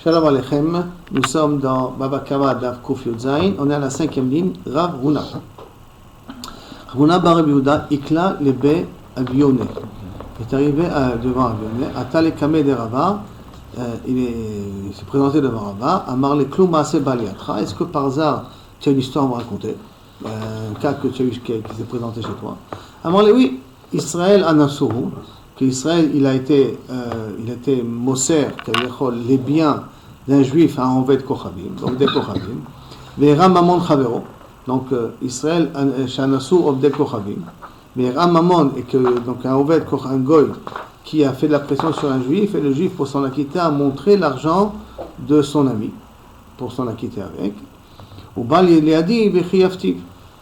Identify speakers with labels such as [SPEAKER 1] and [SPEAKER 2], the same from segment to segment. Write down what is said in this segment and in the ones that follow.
[SPEAKER 1] Shalom Aleichem, nous sommes dans Baba Kama Dav Kuf Yud Zayin, on est à la 5e ligne, Rav Huna. Rav Huna bar Rabbi Yehuda, Ikla lebe Abione. Il est arrivé devant Abione, Atale Kame de Rava, il s'est présenté devant Rava, Amar le Klum Maase Baliatra, est-ce que par hasard tu as une histoire à me raconter? Un cas que tu as eu qui s'est présenté chez toi. Amar le oui, Israël Anasuru. Qu'Israël, il a été Moser, les biens d'un juif à Oved Kochavim, donc des Kochavim, mais Ramamon Chavero, donc Israël, Shanassou Oved Kochavim, mais Ramamon, et que donc un Oved Kochavim, un Goy, qui a fait de la pression sur un juif, et le juif, pour s'en acquitter, a montré l'argent de son ami, pour s'en acquitter avec. Ou Bal Yeliadi, Vechiyaftiv.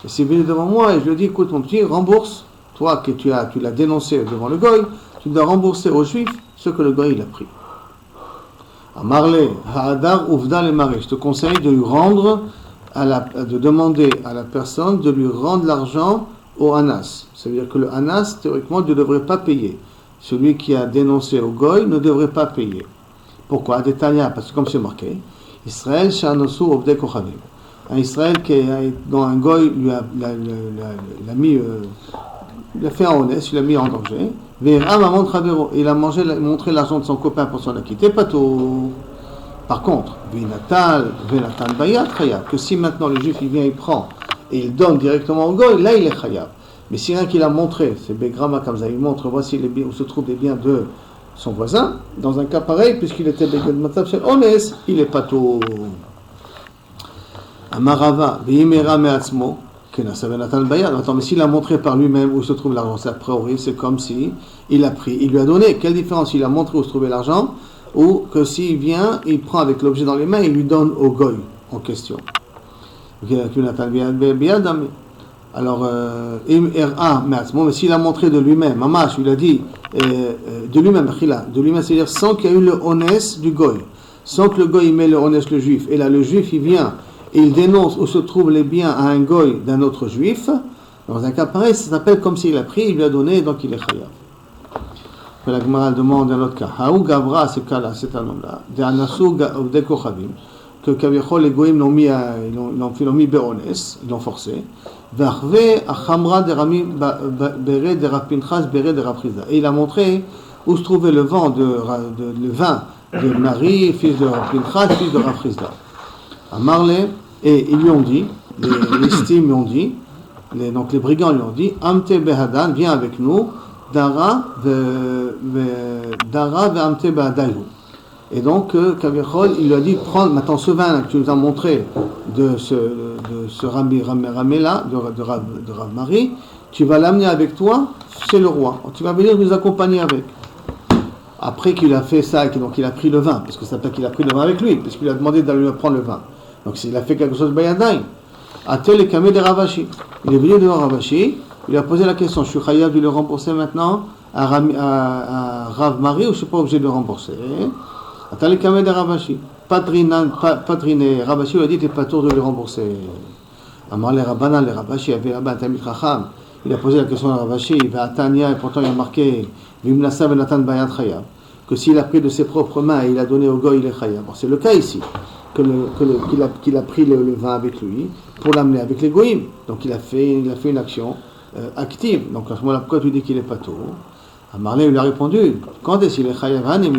[SPEAKER 1] Et c'est venu devant moi, et je lui ai dit, écoute mon petit, rembourse, toi que tu l'as dénoncé devant le Goy, tu dois rembourser au juif ce que le Goy il a pris. Amarle, Ha'adar Uvda le Mari, je te conseille de lui rendre, de demander à la personne de lui rendre l'argent au Anas. C'est-à-dire que le Anas, théoriquement, ne devrait pas payer. Celui qui a dénoncé au Goy ne devrait pas payer. Pourquoi? Détania, parce que comme c'est marqué, Israël Shanosu Ovde Kochavim. Un Israël dont un Goy lui a mis. Il a fait un honnête, il l'a mis en danger. Il a montré l'argent de son copain pour s'en acquitter, pas tout. Par contre, que si maintenant le juif il vient, il prend et il donne directement au goy, là il est chayav. Mais si rien qu'il a montré, c'est Begrama comme ça, il montre voici les biens, où se trouvent les biens de son voisin, dans un cas pareil, puisqu'il était honnête, il est pas tout. Amarava, Veimera Meatzmo. Attends, mais s'il a montré par lui-même où se trouve l'argent, c'est a priori, c'est comme si il a pris, il lui a donné. Quelle différence il a montré où se trouvait l'argent, ou que s'il vient, il prend avec l'objet dans les mains, il lui donne au goy en question. Alors, mais s'il a montré de lui-même, Mamash, il a dit de lui-même, c'est-à-dire sans qu'il y ait eu le honnête du goy, sans que le goy met le honnête le juif, et là le juif il vient. Et il dénonce où se trouvent les biens à un goy d'un autre juif. Dans un cas pareil, ça s'appelle comme s'il a pris, il lui a donné, donc il est chayav. La Gemara demande un autre cas. Haou Gavra, ce cas-là, c'est un homme-là. De Anassou Ovde Kochavim, que Kavichol les goyim l'ont mis berones, ils l'ont forcé. Verve Achamra de Rami Bere de Rapinchas Bere de Raprizda. Et il a montré où se trouvait le vin de Marie, fils de Rapinchas, fils de Raprizda. À Marley, et ils lui ont dit, les stymes lui ont dit, donc les brigands lui ont dit, Amte Behadan, viens avec nous, Dara Amte Behadayu. Et donc, Kavichol, il lui a dit, prends maintenant ce vin que tu nous as montré de ce Ramé-là, de Rav Marie, tu vas l'amener avec toi chez le roi. Tu vas venir nous accompagner avec. Après qu'il a fait ça, donc il a pris le vin, parce que ça s'appelle qu'il a pris le vin avec lui, puisqu'il a demandé d'aller lui prendre le vin. Donc il a fait quelque chose de bayadaï. Atel et Kamé de Ravashi. Il est venu devant Ravashi, il a posé la question, je suis chayav de le rembourser maintenant à Rav Marie ou je ne suis pas obligé de le rembourser? Atel et Kamé de Ravashi. Patriné, Ravashi lui a dit, tu n'es pas tour de le rembourser. Amar les Rabbanan, les Ravashi avait là-bas un Tamil Chacham. Il a posé la question à Ravashi, il va à Tania, et pourtant il a marqué Vimnasa Venatan Bayad Chayav, que s'il a pris de ses propres mains et il a donné au goy, il est chayav. Bon, c'est le cas ici. Qu'il a pris le vin avec lui pour l'amener avec les goïms. Donc il a fait une action active. Donc à ce moment-là, pourquoi tu dis qu'il est pas tout? Amarlé lui a répondu, quand est-ce qu'il est chayavan et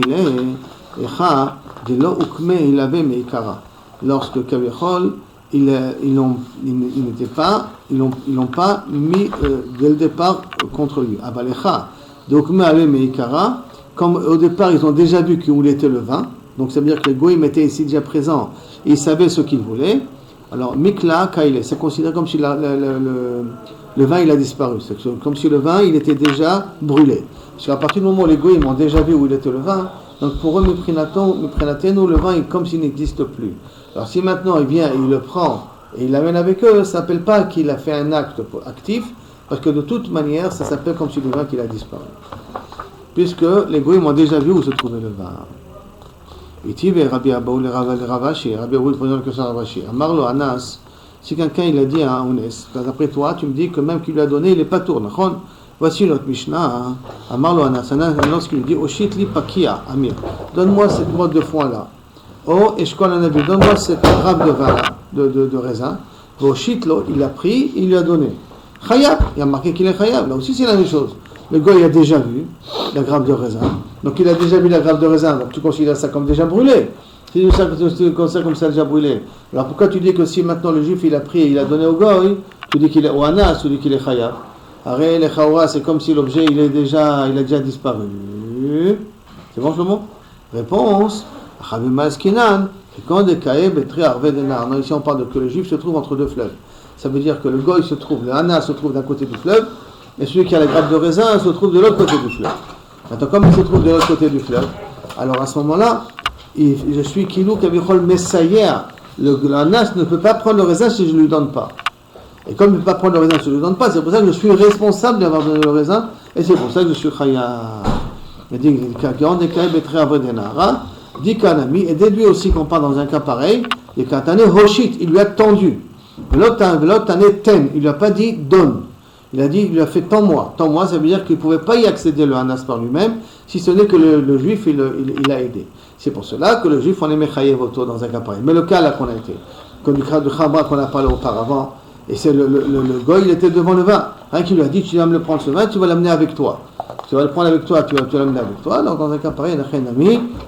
[SPEAKER 1] echa de lo ukme il avait meikara. Lorsque Kavichol ils l'ont pas mis dès le départ contre lui. Abalecha de ukme ale meikara, comme au départ ils ont déjà vu où était le vin. Donc ça veut dire que les goïms étaient ici déjà présents et ils savaient ce qu'ils voulaient. Alors, Mikla, Kaile, c'est considéré comme si le vin il a disparu. C'est comme si le vin il était déjà brûlé. Parce qu'à partir du moment où les goïms ont déjà vu où il était le vin, donc pour eux, nous, le vin est comme s'il n'existe plus. Alors si maintenant il vient et il le prend et il l'amène avec eux, ça ne s'appelle pas qu'il a fait un acte actif, parce que de toute manière, ça s'appelle comme si le vin qu'il a disparu. Puisque les goïms ont déjà vu où se trouvait le vin. Rabbi Abaou le Ravashi, Rabbi Abaou pose la question à Ravashi. Amarlo Anas, si quelqu'un il a dit à Ounès, d'après toi, tu me dis que même qu'il lui a donné, il n'est pas tourné. Voici notre Mishnah. Amarlo Anas, lorsqu'il lui dit Oshit li pakia, Amir, donne-moi cette boîte de foin là. Oh, Eshkol Anabi, donne-moi cette grappe de vin, de raisin. Au Shitlo, il l'a pris, il lui a donné. Chayab, il a marqué qu'il est Chayab. Là aussi, c'est la même chose. Le gars, il a déjà vu la grappe de raisin. Donc, il a déjà vu la grappe de raisin. Donc, tu considères ça comme déjà brûlé. Si tu considères comme ça déjà brûlé. Alors, pourquoi tu dis que si maintenant le juif, il a pris et il a donné au goy, tu dis qu'il est au Anas, tu dis qu'il est Chayab. Arrête, les Chaoura, c'est comme si l'objet, il a déjà disparu. C'est bon, Shlomo? Réponse. Non, ici on parle de que le juif se trouve entre deux fleuves. Ça veut dire que le goy se trouve, le Hana se trouve d'un côté du fleuve, et celui qui a la grappe de raisin se trouve de l'autre côté du fleuve. Maintenant, comme il se trouve de l'autre côté du fleuve, alors à ce moment-là, je suis Kilou Kavichol Messayer. Le Hana ne peut pas prendre le raisin si je ne lui donne pas. Et comme il ne peut pas prendre le raisin si je ne lui donne pas, c'est pour ça que je suis responsable d'avoir donné le raisin, et c'est pour ça que je suis Chaya. Il dit dit Kanami, et déduit aussi qu'on parle dans un cas pareil, et Katane Hoshit, il lui a tendu. L'autre ten, il lui a pas dit donne. Il a dit, il lui a fait tends-moi. Tends-moi, ça veut dire qu'il ne pouvait pas y accéder le Hanas par lui-même, si ce n'est que le juif, il a aidé. C'est pour cela que le juif, on est Mechayev Oto dans un cas pareil. Mais le cas là qu'on a été, comme du cas de Chabra qu'on a parlé auparavant, et c'est le goy, il était devant le vin. Rien qui lui a dit, tu vas me le prendre ce vin, tu vas l'amener avec toi. Tu vas le prendre avec toi, tu vas l'amener avec toi. Donc dans un cas pareil,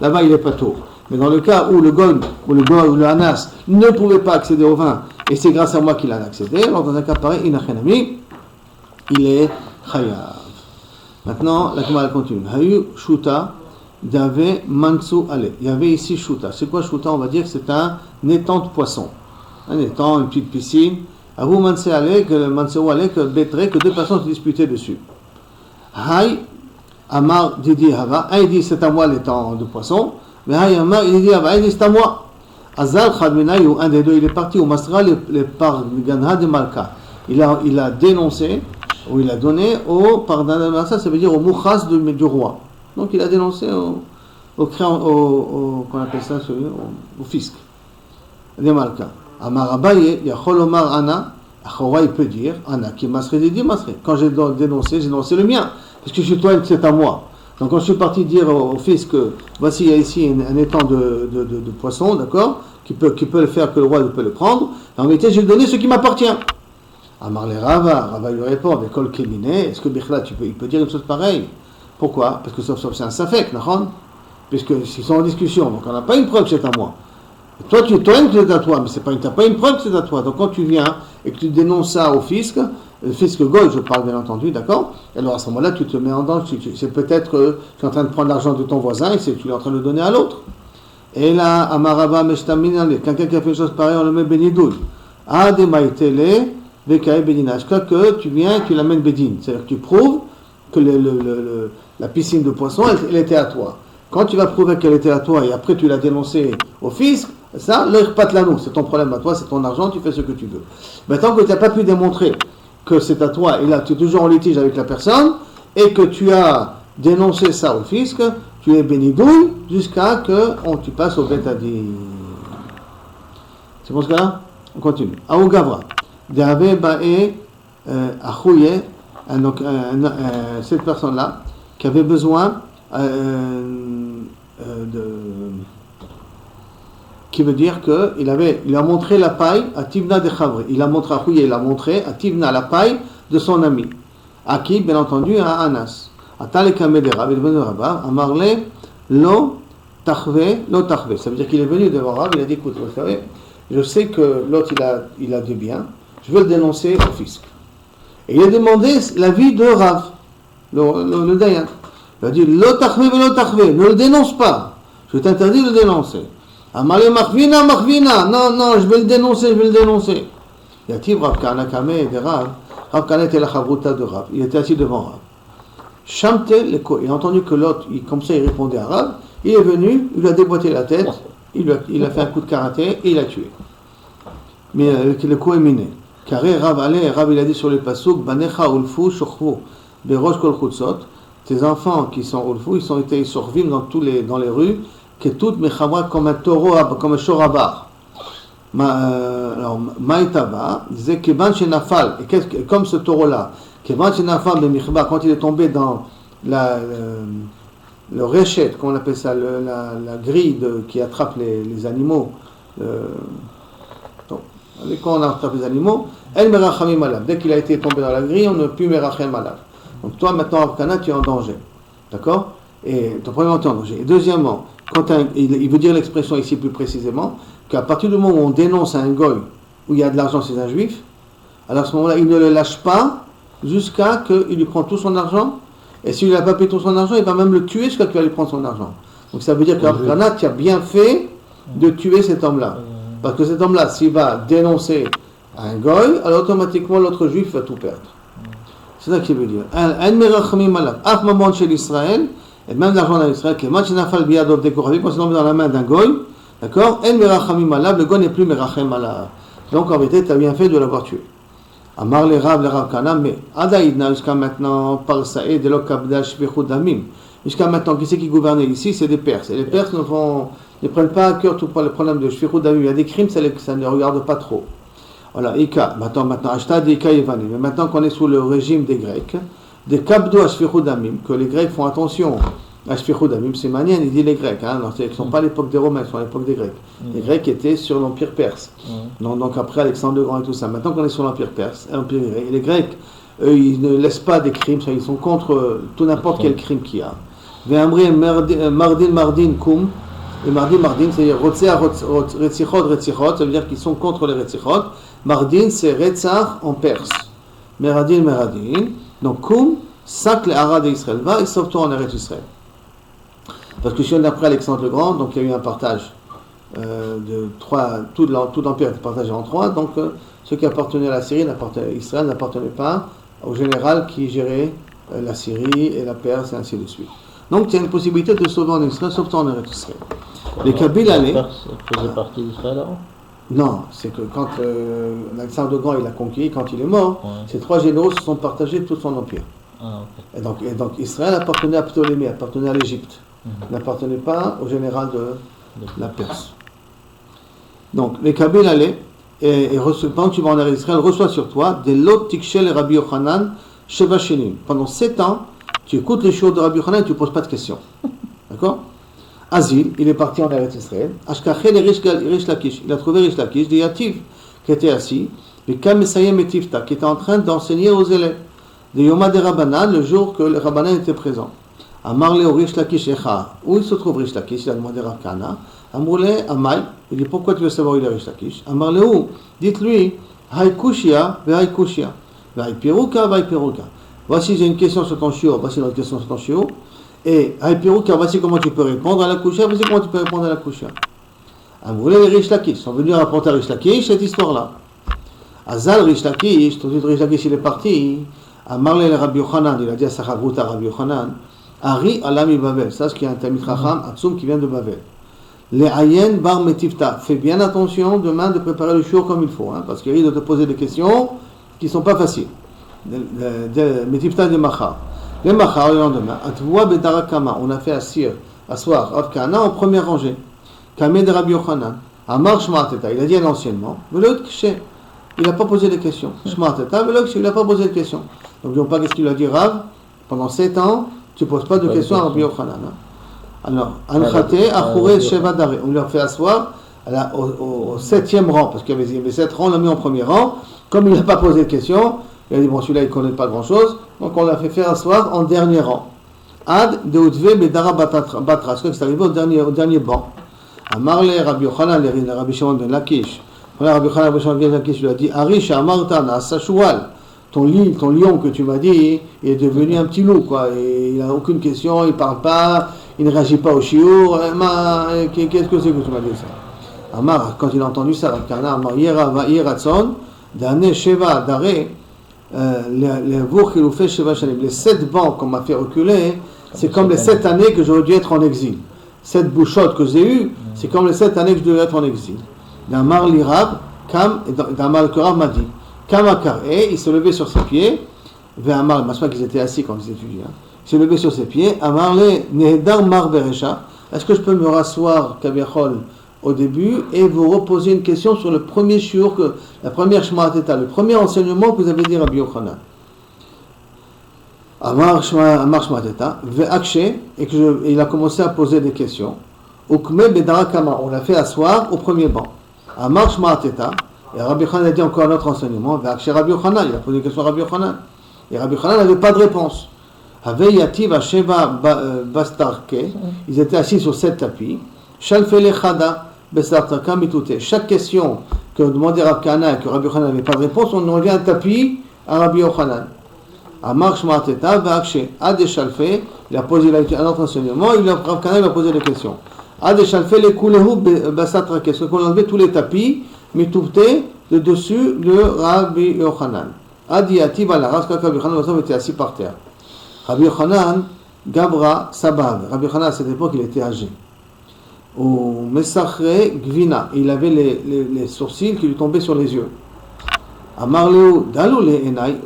[SPEAKER 1] là-bas il est pas tôt. Mais dans le cas où le goy ou le Hanas ne pouvait pas accéder au vin, et c'est grâce à moi qu'il a accédé, alors dans un cas pareil, il est chayav. Maintenant, la Gemara continue. Hayu shuta d'ave mansu ale. Il y avait ici shuta. C'est quoi shuta? On va dire que c'est un étang de poisson. Un étang, une petite piscine. Avu mansu ale, que betre, que deux personnes se disputaient dessus. Hay Amar Didi Hava. Un il dit c'est à moi l'étang de poisson. Mais Hay Amar il dit Hava, il dit c'est à moi. Azal Khadminaï, ou un des deux, il est parti au Masra, le par Ganha de Malka. Il a dénoncé, ou il a donné au pardon de Malka, ça veut dire au Moukhas du roi. Donc il a dénoncé qu'on appelle ça, au fisc de Malka. Amar Abaye, Yachol Omar Ana. Achawa, il peut dire, Anna, qui masré, dit masré. Quand j'ai dénoncé le mien. Parce que je suis toi, c'est à moi. Donc quand je suis parti dire au fils que voici, il y a ici un étang de poisson, d'accord, qui peut le faire, que le roi peut le prendre, en réalité, je vais lui donner ce qui m'appartient. Amar le Rava lui répond, Bekol Kéminé, est-ce que Bichla, il peut dire une chose pareille? Pourquoi? Parce que sauf c'est un safek, d'accord? Puisque s'ils sont en discussion, donc on n'a pas une preuve que c'est à moi. Toi, tu aimes que c'est à toi, mais tu n'as pas une preuve que c'est à toi. Donc quand tu viens et que tu dénonces ça au fisc, le fisc goy, je parle bien entendu, d'accord? Alors à ce moment-là, tu te mets en danger. C'est peut-être que tu es en train de prendre l'argent de ton voisin et tu es en train de le donner à l'autre. Et là, Amaraba Meshtaminale, quelqu'un qui a fait une chose pareille, on le met Benidoul. Ademaitele, Vekae Bedina. Jusqu'à que tu viens et tu l'amènes Bedin. C'est-à-dire que tu prouves que la piscine de poisson, elle était à toi. Quand tu vas prouver qu'elle était à toi et après tu l'as dénoncé au fisc, ça, l'irpatlanou, c'est ton problème à toi, c'est ton argent, tu fais ce que tu veux. Mais tant que tu n'as pas pu démontrer que c'est à toi, et là tu es toujours en litige avec la personne, et que tu as dénoncé ça au fisc, tu es bénidouille jusqu'à que tu passes au bétadi. C'est bon ce cas-là? On continue. Aou Gavra. D'ave Bae Achouye, cette personne-là, qui avait besoin qui veut dire qu'il a montré la paille à Tivna de Chavri. Il a montré à Tivna la paille de son ami. À qui? Bien entendu, à Anas. À Talekame de Rab, il est venu de Rabba, à Marle, lo tachve. Ça veut dire qu'il est venu devant Rab, il a dit, écoute, vous savez, je sais que l'autre il a du bien, je veux le dénoncer au fisc. Et il a demandé l'avis de Rav, le Dayan. Il a dit, lo tachve, ne le dénonce pas. Je t'interdis de le dénoncer. Amale Marvina, non, je vais le dénoncer. Il y a Rav Kana Kame de Rav Kana était la chavruta de Rav. Il était assis devant Rav. Shamte leko. Il a entendu que l'autre, comme ça, il répondait à Rav. Il est venu, il lui a déboîté la tête, il a fait un coup de karaté et il l'a tué. Mais le coup est miné. Car Rav il a dit sur le pasuk, Banecha ulfu shochvu berosh kol chutzot. Tes enfants qui sont ulfu, ils ont été survivants dans les rues, que toutes mes chavra comme un taureau, comme un shorabar. Alors, Maïtaba disait Kevan Shenafal, et comme ce taureau-là, Kevan Shenafal de Michba, quand il est tombé dans le réchet, comment on appelle ça, la grille qui attrape les animaux, quand on attrape les animaux, El Merachamim Alav. Dès qu'il a été tombé dans la grille, on ne peut plus Merachem Alav. Donc toi, maintenant, Rav Kahana, tu es en danger. D'accord? Et ton premièrement, tu es en danger. Et deuxièmement, il veut dire l'expression ici plus précisément, qu'à partir du moment où on dénonce un goy, où il y a de l'argent chez un juif, alors à ce moment-là, il ne le lâche pas jusqu'à qu'il lui prend tout son argent. Et s'il n'a pas payé tout son argent, il va même le tuer jusqu'à qu'il va lui prendre son argent. Donc ça veut dire que Rav Kahana, tu as bien fait de tuer cet homme-là. Parce que cet homme-là, s'il va dénoncer un goy, alors automatiquement l'autre juif va tout perdre. C'est ça qu'il veut dire. Un merachmim alav, af mamon chez l'Israël, et même l'argent d'Israël, qui est machinafal biyadov dekoravi, quand c'est tombé dans la main d'un goy, d'accord, en merachamim alav, le goy n'est plus merachem alav. Donc en vérité, tu as bien fait de l'avoir tué. Amar le Rav Kahana, mais Adaïdna, jusqu'à maintenant, par Saïd, le Kabda, Shvichud Damim. Jusqu'à maintenant, qui c'est qui gouvernait ici? C'est des Perses. Et les Perses ne prennent pas à cœur tout le problème de Shvichud Damim. Il y a des crimes, ça ne les regarde pas trop. Voilà, Ika. Maintenant, Ashtad, Ika, Yevani. Mais maintenant qu'on est sous le régime des Grecs, des Kabdo, Shvichud Damim, que les Grecs font attention. Shvichud Damim, c'est manière, il dit les Grecs. Hein, ils ne sont pas à l'époque des Romains, ils sont à l'époque des Grecs. Les Grecs étaient sur l'Empire perse. Donc après Alexandre le Grand et tout ça. Maintenant qu'on est sur l'Empire perse, l'Empire grec, les Grecs, eux, ils ne laissent pas des crimes, ils sont contre tout n'importe quel crime qu'il y a. Ve'amri Mardin Kum, et Mardin, c'est-à-dire Retzichot, ça veut dire qu'ils sont contre les Retzichot. Mardin, c'est Retzach en perse. Meradin. Donc Kum, sac les Haras d'Israël, va et sauve-toi en Eretz Israël. Parce que si on est après Alexandre le Grand, donc il y a eu un partage de trois, tout l'empire était partagé en trois, donc ceux qui appartenaient à la Syrie, Israël n'appartenait pas au général qui gérait la Syrie et la Perse et ainsi de suite. Donc il y a une possibilité de sauver en Israël, sauf en Eretz Israël. Les Kabyles allaient.
[SPEAKER 2] La Perse faisait partie d'Israël avant?
[SPEAKER 1] Non, c'est que quand Alexandre le Grand il a conquis, quand il est mort, ces trois généraux se sont partagés tout son empire.
[SPEAKER 2] Ah, okay.
[SPEAKER 1] Et donc Israël appartenait à Ptolémée, appartenait à l'Égypte. N'appartenait pas au général de la Perse. Donc, les Kabyles allaient, et pendant que tu vas en Israël, reçois sur toi des lot tikshel et Rabbi Yochanan sheva shenim. Pendant 7 ans, tu écoutes les choses de Rabbi Yochanan et tu ne poses pas de questions. D'accord? Azil, il est parti en Israël. Ashkachel et Rish Lakish. Il a trouvé Rish Lakish, de Yativ, qui était assis, et Kam Mesayem et Tifta, qui était en train d'enseigner aux élèves. De Yoma de Rabbanan, le jour que le Rabbanan était présent. Amarle au Rish Lakish Echa. Où il se trouve Rish Lakish? Il a demandé Rav Kahana. Amarle Amai. Il dit pourquoi tu veux savoir où il est Rish Lakish? Amarle où? Dites-lui Haikushia ve Haikushia. Vaipiruka Vaipiruka. Voici j'ai une question sur ton shiur. Voici notre question sur ton shiur. Et Haipiruka, voici comment tu peux répondre à la Kushia. Voici comment tu peux répondre à la Kushia. Amarle les Rish Lakish sont venus rapporter à Rish Lakish cette histoire-là. Azal Rish Lakish, tout de suite Rish Lakish il est parti. Amarle le Rabbi Yochanan. Il a dit à sa Chavruta Rabbi Yochanan. Ari Alami Babel, ça c'est qu'il y a un Talmid Chacham, Atsum qui vient de Babel. Les Ayen Bar Metifta, fais bien attention demain de préparer le shiur comme il faut, hein, parce qu'il risque de te poser des questions qui ne sont pas faciles. Metifta de Machar. Les Machar, le lendemain, Atvoua Bedarakama, on a fait asseoir Rav Kahana en première rangée. Kameh de Rabbi Yochanan, Amar Shmarteta, il a dit à l'anciennement, Velot Kshe, il n'a pas posé de questions. Shmarteta, Velot Kshe, il n'a pas posé de questions. Donc, n'oublions pas qu'est-ce qu'il a dit Rav, pendant 7 ans, tu ne poses pas de questions à Rabbi Yochanan. Alors, Anchate, Achoure, Sheva Dare. On lui a fait asseoir au 7e rang, parce qu'il y avait 7 rangs, on l'a mis en premier rang. Comme il n'a pas posé de questions, il a dit, bon, celui-là, il ne connaît pas grand-chose. Donc, on l'a fait faire asseoir en dernier rang. Ad, Deutve, Bedara Batra. C'est arrivé au dernier banc. Amarle, Rabbi Yochanan, Rabbi Shimon ben Lakish. Voilà, Rabbi Yochanan, Rabbi Shimon ben Lakish lui a dit, Arish, Amartan, Asashual. Ton lion que tu m'as dit, il est devenu un petit loup, quoi. Et il n'a aucune question, il ne parle pas, il ne réagit pas au shiur. Qu'est-ce que c'est que tu m'as dit ça? Amar, quand il a entendu ça, Amar, Yeratson, Dane Sheva Dare, les 7 bancs qu'on m'a fait reculer, c'est comme les 7 années que j'aurais dû être en exil. 7 bouchottes que j'ai eues, c'est comme les 7 années que je devais être en exil. D'Amar l'Irab, Kam, et d'Amar le Korab m'a dit. Kamakar, et il se levait sur ses pieds, vers Amar, je sais pas qu'ils étaient assis quand ils étudiaient, il se levait sur ses pieds, Amarle, Nehedar Mar Beresha, est-ce que je peux me rasseoir, Kabiachol, au début, et vous reposer une question sur le premier shiur, la première Shema Teta, le premier enseignement que vous avez dit à Rabbi Yochanan? Amar Shmateta, Ve'akshe, et il a commencé à poser des questions. Ukme Bedarakama, on l'a fait asseoir au premier banc. Amar Shmateta, et Rabbi Yochanan a dit encore un autre enseignement. Ve'akshe Rabbi Yochanan, il a posé des questions à Rabbi Yochanan. Et Rabbi Yochanan n'avait pas de réponse. Ave Yativ Asheva Bastarke, ils étaient assis sur 7 tapis. Shalfele Chada Bestarka Mitute. Chaque question que demandait Rabbi Kana et que Rabbi Yochanan n'avait pas de réponse, on enlevait un tapis à Rabbi Yochanan. Amar Shmateta Ve'akshe Ade Shalfe, il a posé un autre enseignement, Rabbi Kana lui a posé des questions. Ade Shalfe le Kulehu Bastarke, ce qu'on enlevait tous les tapis, Mitute, de dessus de Rabbi Yochanan. Adi Yativ ala Rav Rabbi Yochanan était assis par terre. Rabbi Yochanan, Gabra Sabav. Rabbi Yochanan, à cette époque, il était âgé. Au Messachre Gvina, il avait les sourcils qui lui tombaient sur les yeux. Amarleu, Dalou le Enai,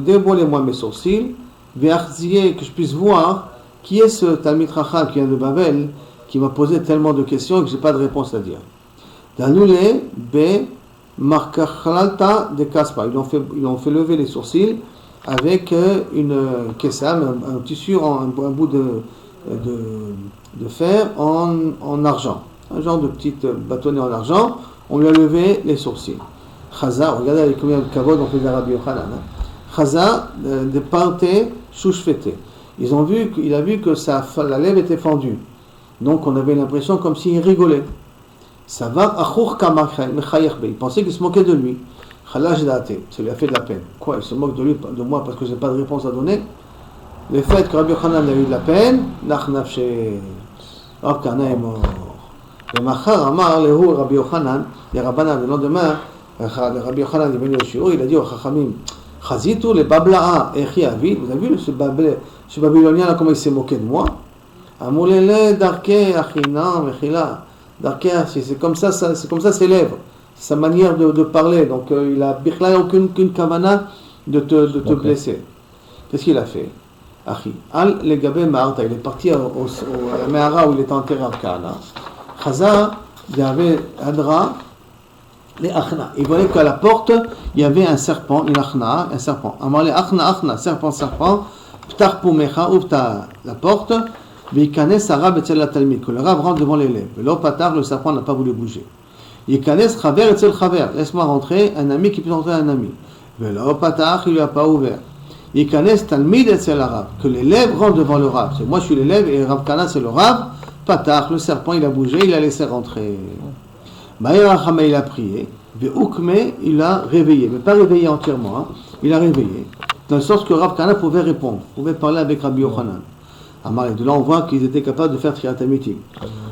[SPEAKER 1] dévoilez-moi mes sourcils, Ve'achziye, que je puisse voir qui est ce Talmid Chacham qui vient de Babel, qui m'a posé tellement de questions et que je n'ai pas de réponse à dire. Dalou le Be Markachlalta de Kaspa. Ils ont fait lever les sourcils avec une kessam, un tissu, un bout de fer en argent, un genre de petite bâtonnet en argent. On lui a levé les sourcils. Chaza, regardez avec combien de kavod on fait Rabbi Yochanan. Chaza de parte chouchfete. Il a vu que la lèvre était fendue, donc on avait l'impression comme s'il rigolait. Ça va, il pensait qu'il se moquait de lui. Ça lui a fait de la peine. Quoi, il se moque de moi parce que je n'ai pas de réponse à donner? Le fait que Rabbi Yochanan a eu de la peine, Rav Kana est mort. Et Machar Amar Lehu Rabbi Yochanan, les Rabbanan, le lendemain, Rabbi Yochanan est venu au Shiur, il a dit au Chachamim, Chazitu le Babla'a Echi Avid, vous avez vu ce Babylonien là, comment il s'est moqué de moi? Amulele Darke Achina Mechila. C'est comme ça ses lèvres, sa manière de parler. Donc il n'a aucune kavana de te blesser. Qu'est-ce qu'il a fait? Achi. Al legabe ma'arta, il est parti à la Me'ara où il était enterré à Kana. Chaza, il y avait Hadra, les Achna. Il voyait qu'à la porte, il y avait un serpent, une Achna, un serpent. Amar les Achna, serpent, Ptar Pumecha, ouvre la porte. Vikanes Arab etzel la Talmid, que le Rav rentre devant l'élève. L'eau patar, le serpent n'a pas voulu bouger. Yikanes Chaver etzel Chaver, laisse-moi rentrer, un ami qui peut rentrer un ami. L'eau patar, il lui a pas ouvert. Yikanes Talmid etzel Arab, que l'élève rentre devant le Rav. C'est moi je suis l'élève et Rav Kana c'est le Rav. Patar, le serpent il a bougé, il a laissé rentrer. Maïra Chama il a prié. Ve'ukme il a réveillé, mais pas réveillé entièrement. Hein. Il a réveillé, dans le sens que Rav Kana pouvait répondre, pouvait parler avec Rabbi Yochanan. Amarle, de là on voit qu'ils étaient capables de faire triatamitim.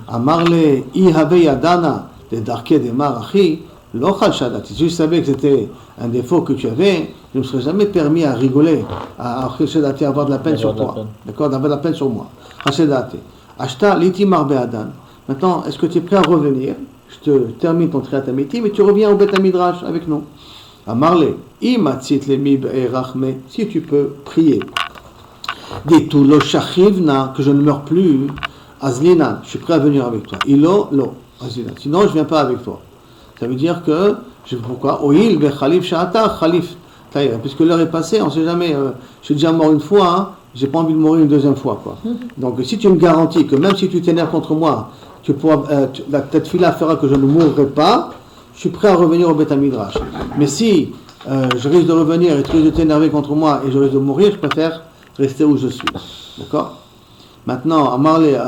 [SPEAKER 1] Amarle, ihabe yadana, de darke de marachi, lochal shadat. Si je savais que c'était un défaut que tu avais, je ne me serais jamais permis à rigoler, à avoir de la peine sur toi. D'accord, d'avoir de la peine sur moi. Hashedate. Ashta liti marbe adan. Maintenant, est-ce que tu es prêt à revenir? Je te termine ton triatamitim et tu reviens au Beth Midrash avec nous. Amarle, imatzit le mib e rachme, si tu peux prier. Dis-tu lo shachivna, que je ne meurs plus, azlina, je suis prêt à venir avec toi. Ilo lo azlina, sinon je viens pas avec toi. Ça veut dire que pourquoi oil be khalif sha'ata khalif, puisque l'heure est passée, on ne sait jamais. Je suis déjà mort une fois, hein, j'ai pas envie de mourir une deuxième fois, quoi. Donc si tu me garantis que même si tu t'énerves contre moi, tu pourras, la tête fila fera que je ne mourrai pas, je suis prêt à revenir au Beth Midrash. Mais si je risque de revenir et tu risques de t'énerver contre moi et je risque de mourir, je préfère rester où je suis. D'accord? Maintenant, Amarle,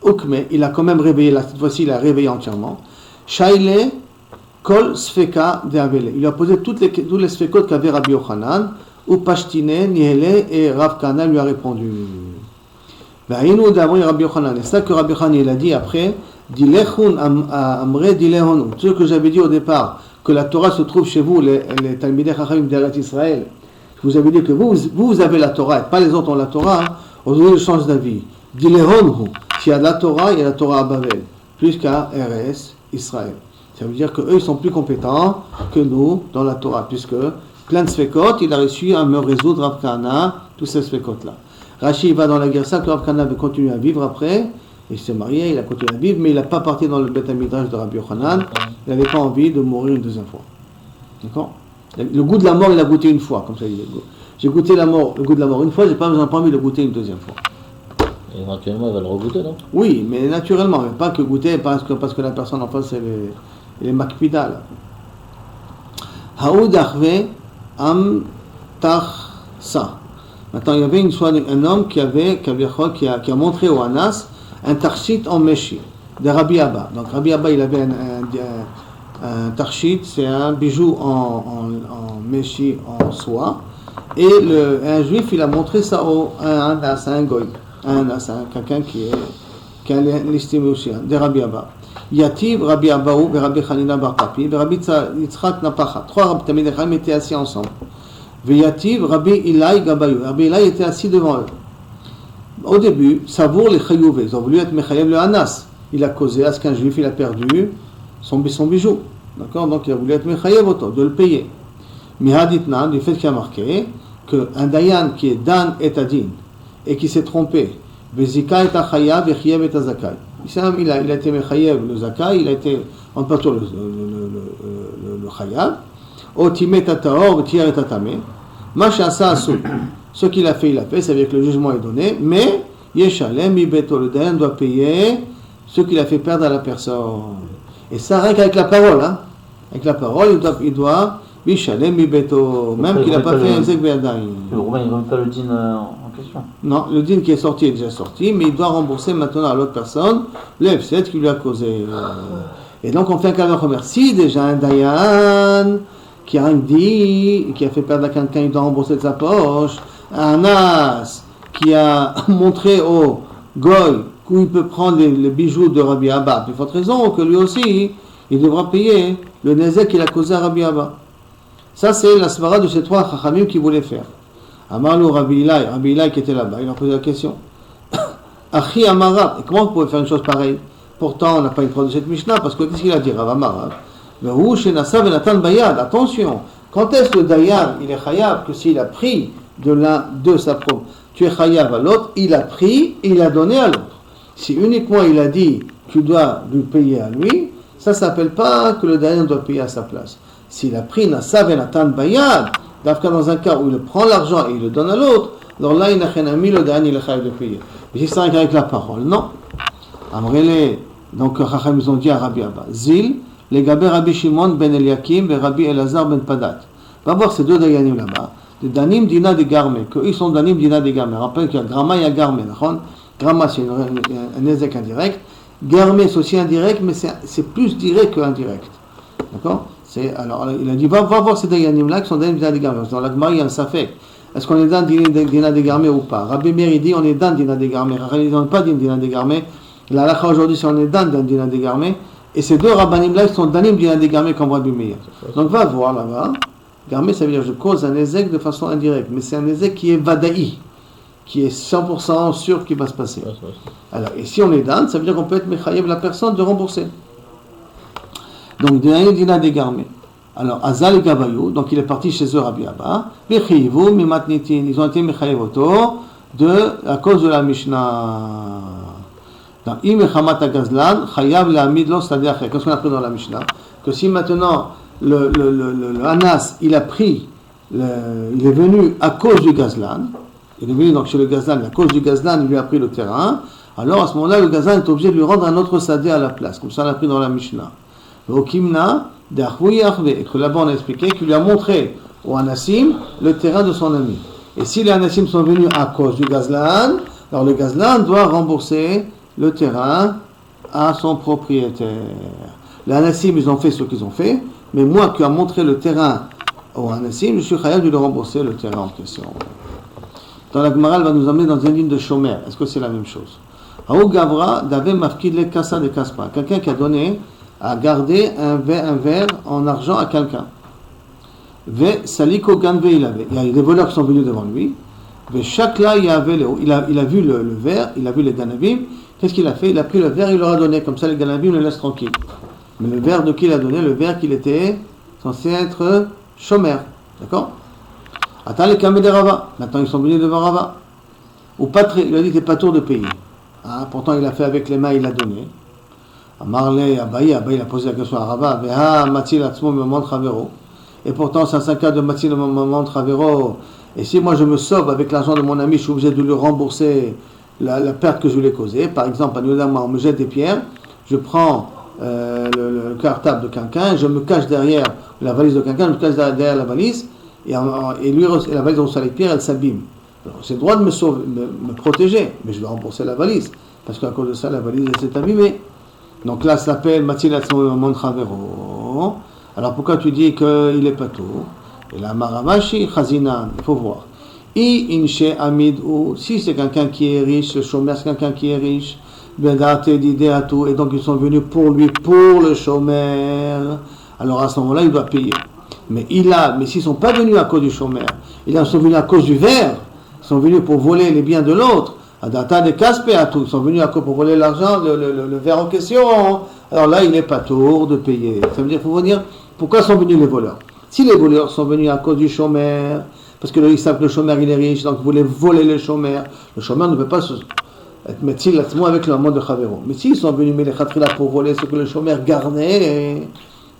[SPEAKER 1] Ukme, il a quand même réveillé, cette fois-ci il a réveillé entièrement. Shaile, Kol Sfeka de Avele. Il a posé tous les sfekot qu'avait Rabbi Yochanan, ou Pashtine, Nihele, et Rav Kana lui a répondu. Va'inu d'abri Rabbi Yochanan. Et c'est ça que Rabbi Yochanan il a dit après, Dilechun Amre Dilehonu. Ce que j'avais dit au départ, que la Torah se trouve chez vous, les Talmidei Chachamim d'Eretz Israël. Vous avez dit que vous avez la Torah, et pas les autres ont la Torah, aujourd'hui je change d'avis. Dilehonhu, s'il y a de la Torah, il y a la Torah à Babel, plus qu'à RS Israël. Ça veut dire qu'eux, ils sont plus compétents que nous dans la Torah, puisque plein de sfekot, il a réussi à me résoudre Rav Kana, tous ces sfekot-là. Rashi va dans la guerre, ça que Rav Kana avait continué à vivre après, il s'est marié, il a continué à vivre, mais il n'a pas parti dans le Beth Midrash de Rabbi Yochanan, il n'avait pas envie de mourir une deuxième fois. D'accord? Le goût de la mort, il a goûté une fois, comme ça il dit. J'ai goûté la mort, le goût de la mort une fois, j'ai pas envie de le goûter une deuxième fois.
[SPEAKER 2] Et éventuellement, il va le regoûter, non?
[SPEAKER 1] Oui, mais naturellement, mais pas que goûter parce que la personne en face, elle est makpida, là. Haoud achve am tarsa. Maintenant, il y avait un homme qui a montré au Anas un tarshit en méchi, de Rabbi Abba. Donc Rabbi Abba, il avait un tarshit, c'est un bijou en méchi, en soie. Et un juif, il a montré ça à un Anas, à un goy. Un Anas, quelqu'un qui a l'estimé aussi, de Rabbi Abba. Yativ, Rabbi Abaou, Rabbi Chanina Bar Papi, Rabbi Yitzchak Napacha. Trois Rabbi Tamid Chaim étaient assis ensemble. Yativ, Rabbi Ilai Gabayou. Rabbi Ilai était assis devant eux. Au début, Savour les Chayouvé. Ils ont voulu être Mechayev le Anas. Il a causé à ce qu'un juif il a perdu son bijou. D'accord? Donc il a voulu être Mechayev auto, de le payer. Mihaditna, du fait qu'il a marqué qu'un Dayan qui est Dan et Adin et qui s'est trompé, Vezika et Achayav et Chiev et Azakai. Il a été Mechayev le Zakai, il a été en pâteau le Chayav. Otimet Taor, Tier et Tatame. Machasa Asou. Ce qu'il a fait, ça veut dire que le jugement est donné, mais Yeshalem, Ibeto, le Dayan doit payer ce qu'il a fait perdre à la personne. Et ça, rien qu'avec la parole, hein. Avec la parole, il doit Yeshalem, Ibeto, même qu'il n'a pas fait un Zek Be'adaï.
[SPEAKER 3] Le Roumain, il ne remet pas le din en question.
[SPEAKER 1] Non, le din qui est sorti est déjà sorti, mais il doit rembourser maintenant à l'autre personne le F7 qui lui a causé. Et donc on fait un cas de commerce. Si déjà un Dayan qui a rien dit, qui a fait perdre à quelqu'un, il doit rembourser de sa poche. Un As qui a montré au Goy qu'il peut prendre les bijoux de Rabbi Abba, il faut raison que lui aussi, il devra payer le nezek qu'il a causé à Rabbi Abba. Ça, c'est la svara de ces trois chachamim qui voulaient faire. Amarlo Rabbi Ilai qui était là-bas, il a posé la question. Achi Amara, comment vous pouvez faire une chose pareille? Pourtant, on n'a pas une preuve de cette Mishnah, parce que qu'est-ce qu'il a dit, Rav Amara? Attention, quand est-ce que le Dayan, il est chayav, que s'il a pris de l'un de sa propre, tu es chayav à l'autre, il a pris et il a donné à l'autre. Si uniquement il a dit, tu dois lui payer à lui, ça ne s'appelle pas que le Dayan doit payer à sa place. S'il a pris Nasav et Natan Bayad, dans un cas où il prend l'argent et il le donne à l'autre, alors là, il n'a rien mis, le Dayan, il est chayav de payer. Mais si c'est avec la parole, non. Amrele, donc Chacham, ils ont dit à Rabbi Abba, Zil, les Gabé Rabbi Shimon ben Eliakim et Rabbi Elazar ben Padat. Va voir ces deux Dayanim là-bas, des Danim Dina de Garme, qu'ils sont Danim Dina de Garme. Rappelez qu'il y a Grama et Garme. Grama c'est un Ezek indirect, Garme c'est aussi indirect, mais c'est plus direct qu'indirect. D'accord? Alors il a dit va voir ces Dayanim là qui sont Danim Dina de Garme. Dans la Gemara il y a un Safek. Est-ce qu'on est dans Dina de Garme ou pas? Rabbi Meir dit on est dans Dina de Garme. Ils n'ont pas Dina de Garme. La halakha aujourd'hui c'est on est dans Dina de Garme. Et ces deux rabbanim là, ils sont danim dina de Garmé comme Rabbi Meir. Donc va voir là-bas. Garmé, ça veut dire je cause un ézek de façon indirecte. Mais c'est un ézek qui est vadaï, qui est 100% sûr qu'il va se passer. Alors, et si on est dan, ça veut dire qu'on peut être mechayev la personne de rembourser. Donc danim dina de Garmé. Alors, Azal et Gabayou, donc il est parti chez eux Rabbi Abba. Bechivu mimatnitin, ils ont été mechayev auto à cause de la Mishnah. Qu'est-ce qu'on a appris dans la Mishnah? Que si maintenant le Anas il a pris, il est venu à cause du Gazlan, il est venu donc chez le Gazlan, à cause du Gazlan il lui a pris le terrain, alors à ce moment-là le Gazlan est obligé de lui rendre un autre sadé à la place, comme ça on a appris dans la Mishnah. Et que là-bas on a expliqué qu'il lui a montré au Anassim le terrain de son ami. Et si les Anassim sont venus à cause du Gazlan, alors le Gazlan doit rembourser le terrain à son propriétaire. Les Anassim, ils ont fait ce qu'ils ont fait, mais moi qui ai montré le terrain au Anassim, je suis chayav de lui rembourser le terrain en question. Dans la Gemara, elle va nous amener dans une ligne de Shomer. Est-ce que c'est la même chose? Haou Gavra, Dave Mafkid le Kassa de Kaspa. Quelqu'un qui a donné à garder un verre en argent à quelqu'un. Ve Saliko Ganve, il y a des voleurs qui sont venus devant lui. Ve Shakla, il a vu le verre, il a vu les Ganavim. Qu'est-ce qu'il a fait? Il a pris le verre, il leur a donné. Comme ça, les Ganavim le laissent tranquille. Mais le verre de qui il a donné? Le verre qu'il était censé être Shomer. D'accord? Attends les Kamé de Rava. Maintenant, ils sont venus devant Rava. Ou pas très, il a dit que t'es pas tour de payer. Hein? Pourtant, il a fait avec les mains, il a donné. Amarle, Abaye, il a posé la question à Rava. Veha, Matil, Atzmo, me montre Avero. Et pourtant, c'est un cas de Matil, me montre Avero. Et si moi je me sauve avec l'argent de mon ami, je suis obligé de lui rembourser la perte que je lui ai causée. Par exemple, on me jette des pierres, je prends le cartable de quelqu'un, je me cache derrière la valise de quelqu'un, je me cache derrière la valise, et la valise reçoit les pierres, elle s'abîme. Alors, j'ai le droit de me sauver, me protéger, mais je dois rembourser la valise, parce qu'à cause de ça, la valise elle s'est abîmée. Donc là, ça s'appelle Matil Atzmo Mon Chavero. Alors pourquoi tu dis qu'il est pato? Et là, Maravashi Chazinan, il faut voir. Inche Amid, ou si c'est quelqu'un qui est riche, le chômeur c'est quelqu'un qui est riche, et donc ils sont venus pour lui, pour le chômeur, alors à ce moment-là, il doit payer. Mais s'ils ne sont pas venus à cause du chômeur, ils sont venus à cause du verre, ils sont venus pour voler les biens de l'autre, ils sont venus pour voler l'argent, le verre en question, alors là, il n'est pas tour de payer. Ça veut dire, il faut vous dire, pourquoi sont venus les voleurs? Si les voleurs sont venus à cause du chômeur, parce que ils savent que le chômeur il est riche, donc ils voulaient voler le chômeur ne peut pas être métil avec le moment de Chavero. Mais s'ils sont venus pour voler ce que le chômeur gardait,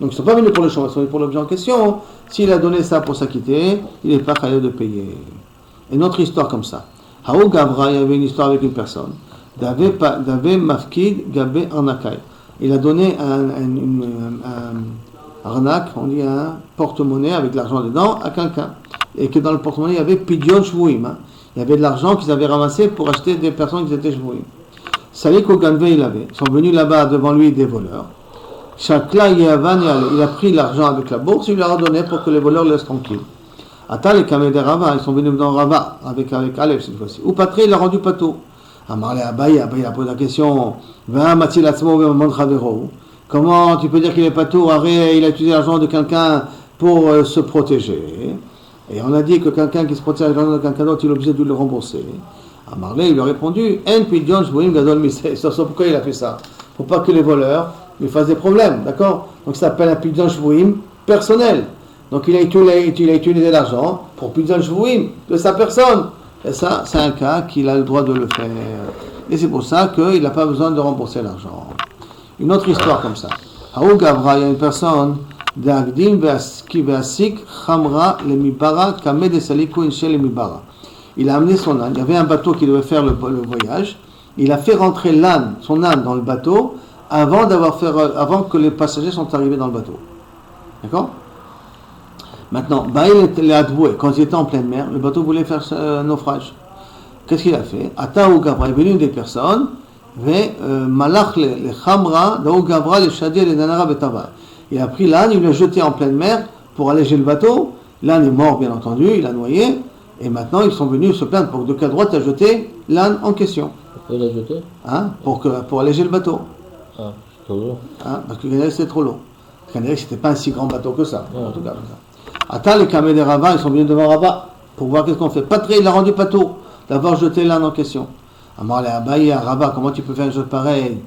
[SPEAKER 1] donc ils ne sont pas venus pour le chômeur, ils sont venus pour l'objet en question, s'il a donné ça pour s'acquitter, il n'est pas capable de payer. Une autre histoire comme ça. Haou Gavra, il y avait une histoire avec une personne. D'avait Mafkid Gabé Arnakai. Il a donné un arnaque, on dit un porte-monnaie avec de l'argent dedans à quelqu'un. Et que dans le porte-monnaie, il y avait Pidyon Shvouim. Il y avait de l'argent qu'ils avaient ramassé pour acheter des personnes qui étaient Shvouim. Salik Oganve, il avait. Ils sont venus là-bas devant lui des voleurs. Chakla Yehavan, il a pris l'argent avec la bourse, il leur a donné pour que les voleurs le laissent tranquille. Atal et Kameh de Rava, ils sont venus dans Rava, avec Aleph cette fois-ci. Ou Patré, il a rendu Pato. Amarle Abaye a posé la question, comment tu peux dire qu'il est Pato? Il a utilisé l'argent de quelqu'un pour se protéger. Et on a dit que quelqu'un qui se protège avec l'argent de quelqu'un d'autre, il est obligé de le rembourser. Amarle, il lui a répondu, En Pidyon Shvouim Gadol Miseh. Pourquoi il a fait ça? Pour pas que les voleurs lui fassent des problèmes, d'accord? Donc ça s'appelle un Pidyon Shvouim personnel. Donc il a utilisé l'argent pour Pidyon Shvouim de sa personne. Et ça, c'est un cas qu'il a le droit de le faire. Et c'est pour ça qu'il n'a pas besoin de rembourser l'argent. Une autre histoire comme ça. Haou Gavra, il y a une personne, D'Agdim Ve'asik Chamra le Mibara Kame de Saliku Inche le Mibara. Il a amené son âne. Il y avait un bateau qui devait faire le voyage. Il a fait rentrer son âne dans le bateau avant que les passagers sont arrivés dans le bateau. D'accord? Maintenant, quand il était en pleine mer, le bateau voulait faire naufrage. Qu'est-ce qu'il a fait? Ataou Gavra est venu des personnes, Malach le Chamra, Daou Gavra le Shadir le Danara Betava. Il a pris l'âne, il l'a jeté en pleine mer pour alléger le bateau. L'âne est mort, bien entendu, il a noyé. Et maintenant, ils sont venus se plaindre pour que de quelle droite a jeté l'âne en question.
[SPEAKER 2] Pourquoi il a jeté?
[SPEAKER 1] Pour alléger le bateau.
[SPEAKER 2] Ah, c'est trop lourd.
[SPEAKER 1] Parce que Canaris c'était trop lourd. Canaris c'était pas un si grand bateau que ça, en tout cas. Atal et Kameh de Rava, ils sont venus devant Rava pour voir qu'est-ce qu'on fait. Patré, il a rendu Pato d'avoir jeté l'âne en question. Amar le Abaye à Rava, comment tu peux faire une chose pareille?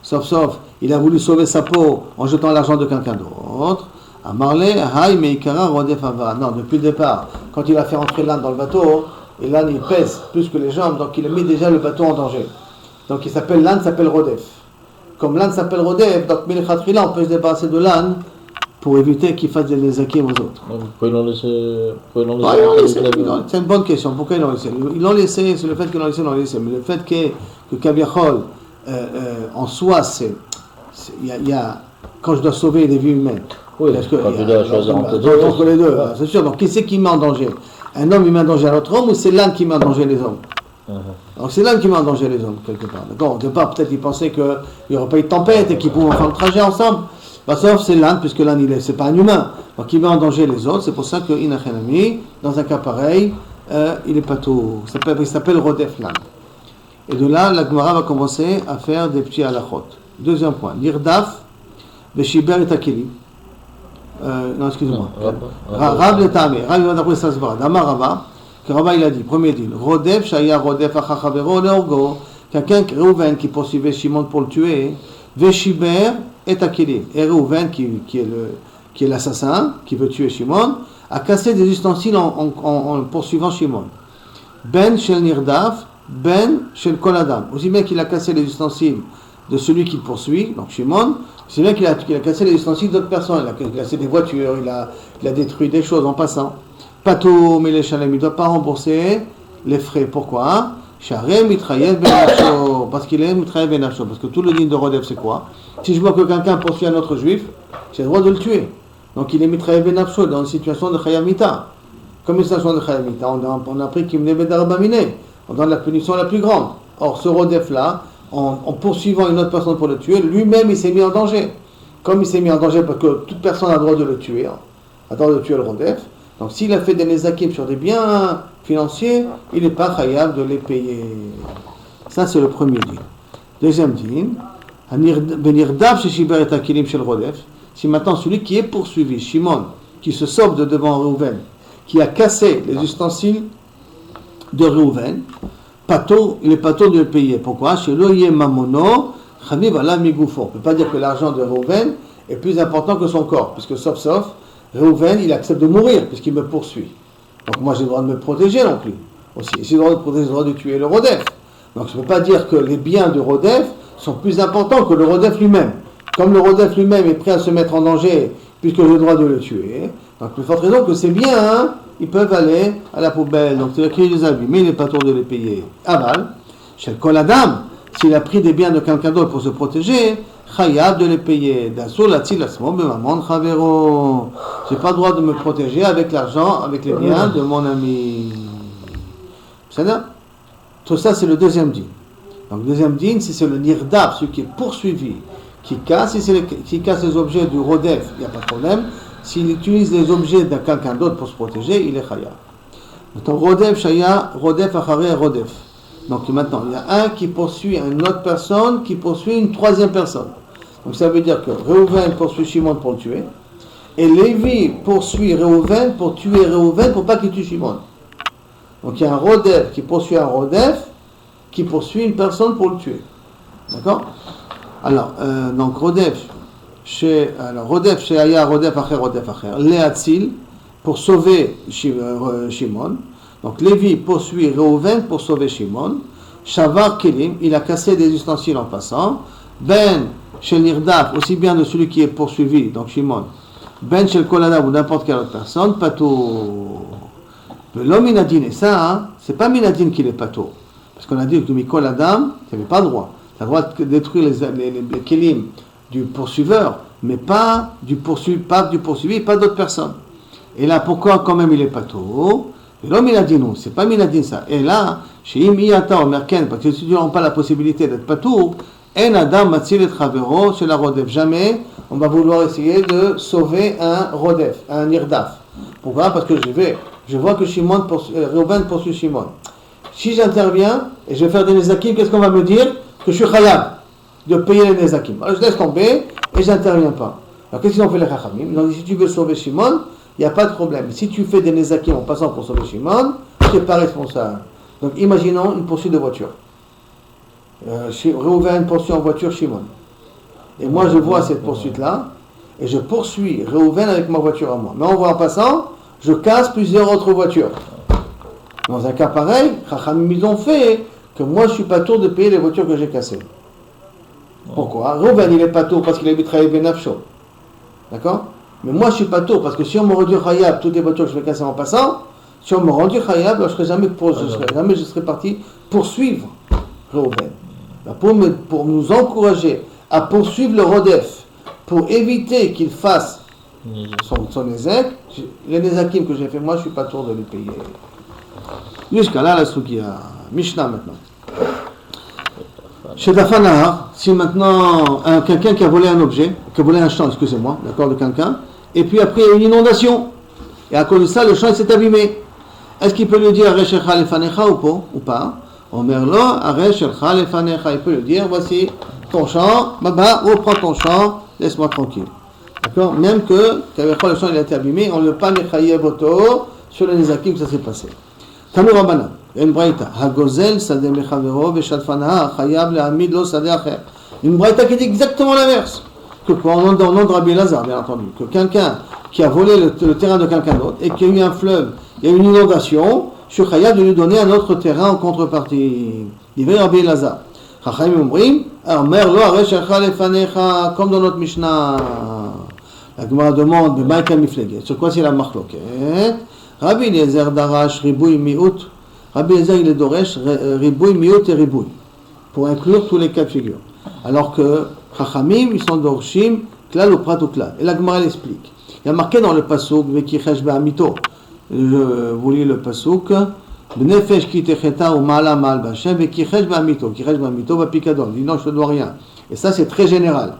[SPEAKER 1] Sauf, il a voulu sauver sa peau en jetant l'argent de quelqu'un d'autre. Amarle, Hay Meikara Rodefava. Non, depuis le départ, quand il a fait entrer l'âne dans le bateau, et l'âne il pèse plus que les jambes, donc il a mis déjà le bateau en danger. Donc l'âne s'appelle Rodef. Comme l'âne s'appelle Rodef, donc Milchatrila, on peut se débarrasser de l'âne pour éviter qu'il fasse des hakim aux autres.
[SPEAKER 2] Pourquoi ils l'ont laissé?
[SPEAKER 1] C'est une bonne question. Pourquoi ils l'ont laissé? Ils l'ont laissé, c'est le fait qu'ils l'ont laissé. Mais le fait que Kaviachol, en soi, quand je dois sauver des vies humaines.
[SPEAKER 2] Oui, parce que tu dois choisir
[SPEAKER 1] entre les deux. C'est sûr. Donc qui c'est qui met en danger? Un homme il met en danger un autre homme, ou c'est l'âne qui met en danger les hommes? Donc c'est l'âne qui met en danger les hommes, quelque part. D'accord? Au départ, peut-être ils pensaient qu'il n'y aurait pas eu de tempête et qu'ils pouvaient faire le trajet ensemble. Sauf c'est l'âne, puisque l'âne c'est pas un humain. Donc il met en danger les autres. C'est pour ça que Inachenami, dans un cas pareil, il n'est pas tout. Il s'appelle Rodef l'âne. Et de là, la Gemara va commencer à faire des petits halachot. Deuxième point. Lirdaf, Veshiber et Akeli. Non, excusez-moi. Rab le Tamé. Rab va d'après ça se voit. Damar Rava, que Rava il a dit, premier dit, Rodef, Shaya, Rodef, Achachavero, Leorgo. Quelqu'un, Reuven, qui poursuivait Shimon pour le tuer, Veshiber et Akeli. Et Reuven, qui est l'assassin, qui veut tuer Shimon, a cassé des ustensiles en poursuivant Shimon. Ben Shel Nirdaf, Ben Shel Koladam. Aussi bien qu'il a cassé les ustensiles de celui qui le poursuit, donc Shimon, c'est bien qu'il a cassé les ustensiles d'autres personnes. Il a cassé des voitures, il a détruit des choses en passant. Patou Mileshalem, il ne doit pas rembourser les frais. Pourquoi? Sharem Mitrayev Benafsho, parce qu'il est Mitrayev Benafsho. Parce que tout le din de Rodef, c'est quoi? Si je vois que quelqu'un poursuit un autre juif, j'ai le droit de le tuer. Donc il est Mitrayev Benafsho dans une situation de Chayav Mita. Comme une situation de Chayav Mita, on a appris qu'il venait Bedarabamine. On donne la punition la plus grande. Or, ce Rodef-là, en poursuivant une autre personne pour le tuer, lui-même il s'est mis en danger. Comme il s'est mis en danger parce que toute personne a le droit de le tuer, a le droit de tuer le Rodef. Donc s'il a fait des nezakim sur des biens financiers, il n'est pas chayav de les payer. Ça c'est le premier din. Deuxième din, Benirdav Shiber et Akilim shel Rodef. Si maintenant celui qui est poursuivi, Shimon, qui se sauve de devant Reuven, qui a cassé les ustensiles de Reuven, il est pato de le payer. Pourquoi? Chez l'oye mamono, chaviv ala migoufo. On ne peut pas dire que l'argent de Reuven est plus important que son corps, puisque sauf, Reuven, il accepte de mourir, puisqu'il me poursuit. Donc moi j'ai le droit de me protéger non plus. Aussi, j'ai le droit de protéger, j'ai le droit de tuer le Rodef. Donc je ne peux pas dire que les biens du Rodef sont plus importants que le Rodef lui-même. Comme le Rodef lui-même est prêt à se mettre en danger, puisque j'ai le droit de le tuer, donc plus forte raison que ces biens, ils peuvent aller à la poubelle. Donc c'est le cri des habits, mais il n'est pas tour de les payer. Aval, chez le Koladam, s'il a pris des biens de quelqu'un d'autre pour se protéger, chayav de les payer. J'ai pas le droit de me protéger avec l'argent, avec les biens de mon ami. C'est-à-dire, tout ça c'est le deuxième din. Donc le deuxième din, si c'est le nirdab, celui qui est poursuivi, qui casse, s'il casse les objets du Rodef, il n'y a pas de problème. S'il utilise les objets de quelqu'un d'autre pour se protéger, il est chayav. Maintenant, Rodef, Shaya, Rodef, Acharé, Rodef. Donc maintenant, il y a un qui poursuit une autre personne, qui poursuit une troisième personne. Donc ça veut dire que Reuven poursuit Shimon pour le tuer, et Lévi poursuit Reuven pour tuer Reuven pour pas qu'il tue Shimon. Donc il y a un Rodef qui poursuit un Rodef, qui poursuit une personne pour le tuer. D'accord? Alors, donc Rodef, chez Aya, Rodef Acher, Léatzil, pour sauver Shimon. Donc Lévi poursuit Reuven pour sauver Shimon. Shavar Kelim, il a cassé des ustensiles en passant. Ben chez Nirdaf, aussi bien de celui qui est poursuivi, donc Shimon. Ben chez le Koladam ou n'importe quelle autre personne, pato. L'homme minadine, et ça, c'est pas minadine qu'il est pato. Parce qu'on a dit que Mikol Adam, tu n'avais pas le droit. Tu as le droit de détruire les kelim du poursuiveur, mais pas du poursuivi, pas d'autres personnes. Et là, pourquoi quand même il est pato? L'homme il a dit non, c'est pas minadine ça. Et là, chez Imiyata Omerken, parce que si tu n'as pas la possibilité d'être pato, En Adam Matzil et Chavero chez la Rodef. Jamais on va vouloir essayer de sauver un Rodef, un Nirdaf. Pourquoi? Parce que je vois que Reuven poursuit Shimon. Si j'interviens et je vais faire des Nezakim, qu'est-ce qu'on va me dire? Que je suis Chayav de payer les Nezakim. Alors je laisse tomber et j'interviens pas. Alors qu'est-ce qu'ils ont fait les Chachamim? Ils ont dit si tu veux sauver Shimon, il n'y a pas de problème. Si tu fais des Nezakim en passant pour sauver Shimon, tu n'es pas responsable. Donc imaginons une poursuite de voiture. Reuven poursuit en voiture Shimon. Et moi je vois cette poursuite-là, et je poursuis Reuven avec ma voiture à moi. Mais en passant, je casse plusieurs autres voitures. Dans un cas pareil, Chachamim ils ont fait que moi je suis pas tour de payer les voitures que j'ai cassées. Pourquoi? Reuven il est pas tour parce qu'il habite Chayav Benafsho. D'accord? Mais moi je suis pas tour parce que si on me rendu Chayav toutes les voitures que je vais casser en passant, si on me rendu Chayav, je serais parti poursuivre Reuven. Pour nous encourager à poursuivre le Rodef, pour éviter qu'il fasse son Nézek, les Nézakim que j'ai fait moi, je ne suis pas tour de les payer. Jusqu'à là, la Soukia. Mishnah maintenant. Chez Dafanahar, si maintenant quelqu'un qui a volé un objet, qui a volé un champ, excusez-moi, d'accord, de quelqu'un, et puis après il y a une inondation, et à cause de ça, le champ s'est abîmé. Est-ce qu'il peut lui dire Areshecha lefanecha ou pas? Omerlo, Areshecha lefanecha, il peut lui dire voici ton champ, Baba, reprends ton champ, laisse-moi tranquille. D'accord? Même que, le champ il a été abîmé, on ne le pas mechayev auto sur les Nezakim que ça s'est passé. Tanu Rabbanan, il y a une braïta. Hagozel sadeh mechavero veshalfana chayav lehamid lo sadeh acher. Une braïta qui dit exactement l'inverse. Que au nom de Rabbi Elazar, bien entendu. Que quelqu'un qui a volé le terrain de quelqu'un d'autre et qu'il y a eu un fleuve, il y a eu une inondation, je suis chayav de lui donner un autre terrain en contrepartie. Il dit Rabbi Elazar. Chachamim Omrim, Omer lo areshecha lefanecha, comme dans notre Mishnah. La Gemara demande de Maïka Mifleget. Sur quoi c'est la marloquette? Rabbi Eliezer darash riboui mi'ut. Rabbi Eliezer il est doresh riboui mi'ut et riboui pour inclure tous les cas de figure. Alors que Chachamim ils sont dorshim klal ou prat ou klal. Et la Gemara l'explique. Il y a marqué dans le pasuk vekichesh be'amito. Vous lisez le pasuk. Bnefesh ki techeta ou ma'ala ma'al b'Hashem vekichesh be'amito. Kichesh be'amito va pikadon. Il dit non je te dois rien. Et ça c'est très général.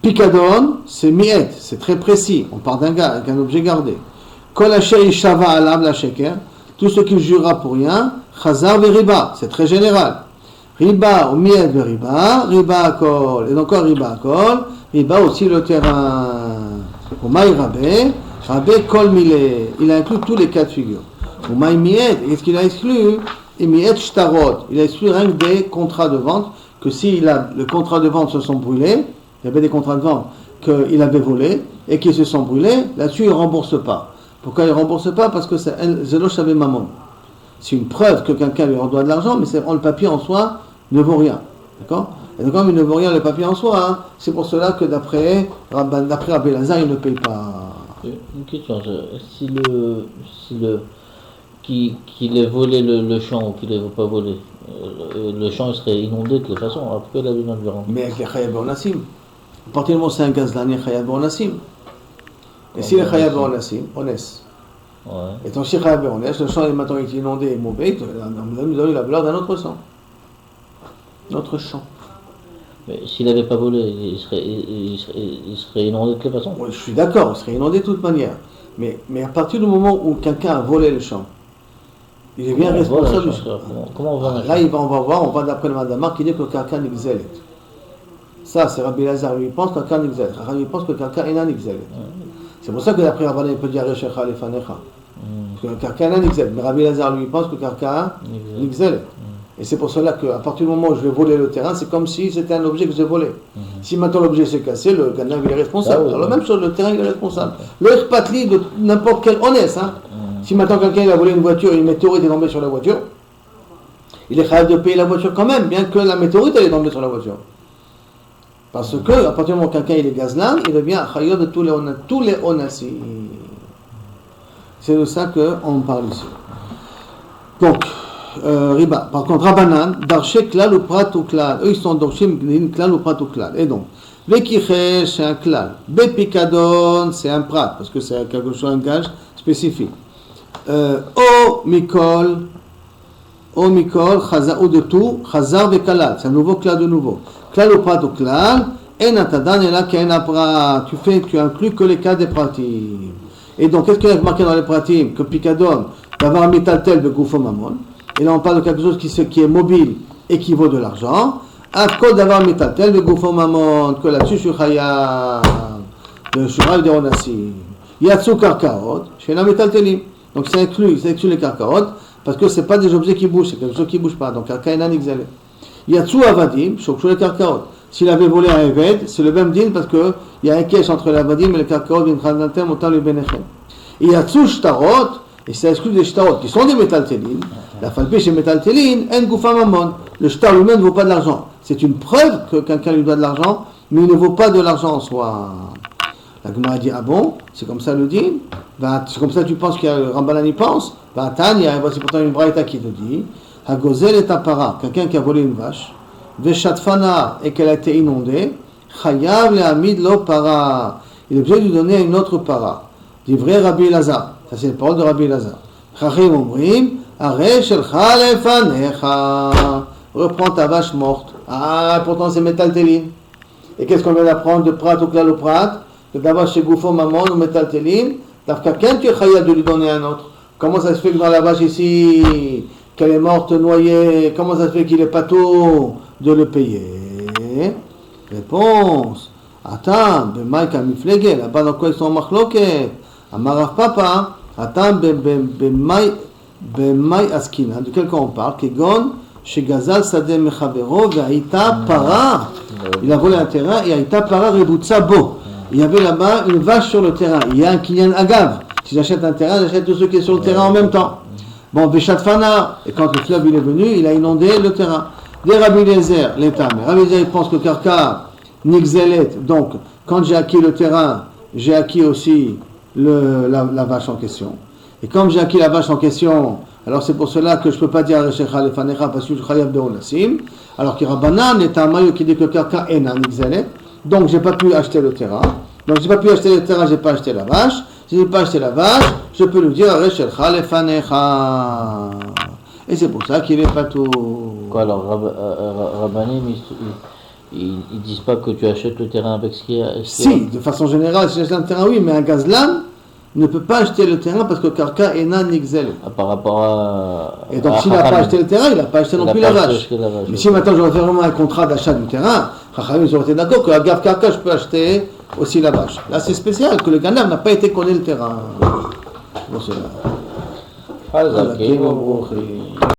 [SPEAKER 1] Pikadon, c'est mi'et, c'est très précis. On parle d'un objet gardé. Kol asher yishava alav la sheker, tout ce qui jurera pour rien, chazar veriba, c'est très général. Riba ou mi'et veriba, riba akol, et donc riba akol, riba aussi le terrain. Umaï rabé, rabé kol mile, il a inclus tous les cas de figure. Umaï mi'et, et ce qu'il a exclu, et mi'et shtarot, il a exclu rien que des contrats de vente, que si le contrat de vente se sont brûlés, il y avait des contrats de vente qu'il avait volés et qui se sont brûlés, là-dessus il ne rembourse pas. Pourquoi il ne rembourse pas? Parce que c'est Zelo Shaveh Mamon. C'est une preuve que quelqu'un lui en doit de l'argent, mais le papier en soi ne vaut rien. D'accord? Et donc comme il ne vaut rien le papier en soi, hein, c'est pour cela que d'après Rabbi Elazar, il ne paye pas.
[SPEAKER 2] Une question, qu'il ait volé le champ ou qu'il n'ait pas volé, le champ il serait inondé de toute façon, alors pourquoi il a besoin de lui rendre?
[SPEAKER 1] Mais avec les Chayav B'Onassim. À partir du moment où c'est un gazlan, il y a Chayav B'Onassim. Et si les Chayav B'Onassim, Onès.
[SPEAKER 2] Ouais.
[SPEAKER 1] Et donc si Chayav B'Onès, le champ est maintenant inondé et mauvais, il a la valeur d'un autre champ. Notre champ.
[SPEAKER 2] Mais s'il n'avait pas volé, il serait inondé de toute façon.
[SPEAKER 1] Ouais, je suis d'accord, il serait inondé de toute manière. Mais à partir du moment où quelqu'un a volé le champ, il est bien responsable.
[SPEAKER 2] Comment on va
[SPEAKER 1] là, on va voir, on va d'après le Madamar qui dit que quelqu'un n'exalet. Ça, c'est Rabbi Elazar, lui, il pense que quelqu'un n'exalet. Rabbi pense que quelqu'un est un n'exalet. C'est pour ça que d'après Rabbi il peut dire Rechecha lefanecha. Parce que quelqu'un est un n'exalet. Mais Rabbi Elazar, lui, il pense que quelqu'un n'exalet. Et c'est pour cela qu'à partir du moment où je vais voler le terrain, c'est comme si c'était un objet que j'ai volé. Si maintenant l'objet s'est cassé, le gagnant il est responsable. Alors la même chose, le terrain il est responsable. Le Irpatli de n'importe quel honnête. Hein. Si maintenant quelqu'un il a volé une voiture et une météorite est tombée sur la voiture, il est capable de payer la voiture quand même, bien que la météorite elle est tombée sur la voiture. Parce que à partir du moment où quelqu'un il est gazlan, il devient chayot de tous les onassi. C'est de ça qu'on parle ici. Donc, riba. Par contre, Rabbanan, darché klal ou prat ou klal. Eux, ils sont dorshim klal ou prat ou klal. Et donc, vekichesh, c'est un klal. Bepikadon, c'est un prat, parce que c'est quelque chose, un gage spécifique. O mikol, chazar ou de tout, chazar vekalal. C'est un nouveau klal de nouveau. Klal ou prat ou klal, en atadan et là qu'en aprat. Tu inclus que les cas des pratim. Et donc, qu'est-ce qu'il y a marqué dans les pratim? Que pikadon, d'avoir un métal tel de goufo mamon. Et là, on parle de quelque chose qui est mobile et qui vaut de l'argent. À cause d'avoir un métal tel de goufo mamon, que là-dessus, sur Chaya, le Shuraï de Onassi. Yatsu karkaot, chez la métal telim. Donc, c'est inclus les karkaot, parce que ce n'est pas des objets qui bougent, c'est quelque chose qui ne bouge pas. Donc, karka enan exalé. Yatsu avadim, shokshou les karkaot. S'il avait volé un Eved, c'est le même din parce qu'il y a un cache entre l'avadim et le karkaot, d'une transantem, autant le bénéchem. Et Yatsu shtarot, et ça exclut des shtarot qui sont des métal telim. La falpé chez métal télin, en goufa mamon. Le shtar lui-même ne vaut pas de l'argent. C'est une preuve que quelqu'un lui doit de l'argent, mais il ne vaut pas de l'argent en soi. La Gemara dit, ah bon, c'est comme ça le dit, c'est comme ça que tu penses qu'il y a Rambanan y pense. Voici pourtant une braïta qui te dit, Hagozel est para, quelqu'un qui a volé une vache, Veshatfana, et qu'elle a été inondée, Chayav le Hamid lo para. Il est obligé de lui donner une autre para. Dit vrai Rabbi Elazar. Ça c'est la parole de Rabbi Elazar. Chachim omrim, reprends ta vache morte. Ah, pourtant c'est métal téline. Et qu'est-ce qu'on vient d'apprendre de prat ou klal ou prat? Que d'abord chez Goufo Mamon ou métal téline, quelqu'un qui est chayat de lui donner un autre. Comment ça se fait que dans la vache ici, qu'elle est morte noyée, comment ça se fait qu'il n'est pas tout de le payer? Réponse. Attends, b'maï kamiflege, là-bas dans quoi ils sont en machloket? Amarav papa, attends, b'maï askina, de quel cas on parle? Kegon, chez Gazal Sadeh Mechavero, Ve'aïta para. Il a volé un terrain et Aïta para rebutsa bo. Il y avait là-bas une vache sur le terrain. Il y a un kinyan agav. Si j'achète un terrain, j'achète tout ce qui est sur le terrain en même temps. Bon, Veshatfana, et quand le fleuve il est venu, il a inondé le terrain. Des Rabbi Eliezer, l'État. Mais Rabbi Eliezer, il pense que Karka, Nixelet, donc, quand j'ai acquis le terrain, j'ai acquis aussi la vache en question. Et comme j'ai acquis la vache en question, alors c'est pour cela que je ne peux pas dire Rechecha lefanecha parce que je chayav be'onasim. Alors que Rabbanan est un maillot qui dit que karka enan nigzele. Donc j'ai pas pu acheter le terrain. Donc j'ai pas pu acheter le terrain, j'ai pas acheté la vache. Si j'ai pas acheté la vache, je peux lui dire Rechecha lefanecha. Et c'est pour ça qu'il est pas tout.
[SPEAKER 2] Quoi, alors Rabbanim, ils disent pas que tu achètes le terrain avec ce qu'il y a.
[SPEAKER 1] Si, de façon générale, si j'achète un terrain, oui, mais un gazlan ne peut pas acheter le terrain parce que karka enan nigzele.
[SPEAKER 2] Par rapport à.
[SPEAKER 1] Et donc s'il n'a pas acheté le terrain, il n'a pas acheté non plus la vache. Mais si maintenant j'aurais fait vraiment un contrat d'achat du terrain, Chachamim ils auraient été d'accord que la gaffe karka, je peux acheter aussi la vache. Là c'est spécial, que le ganav n'a pas été connaître le terrain. Bon, c'est là.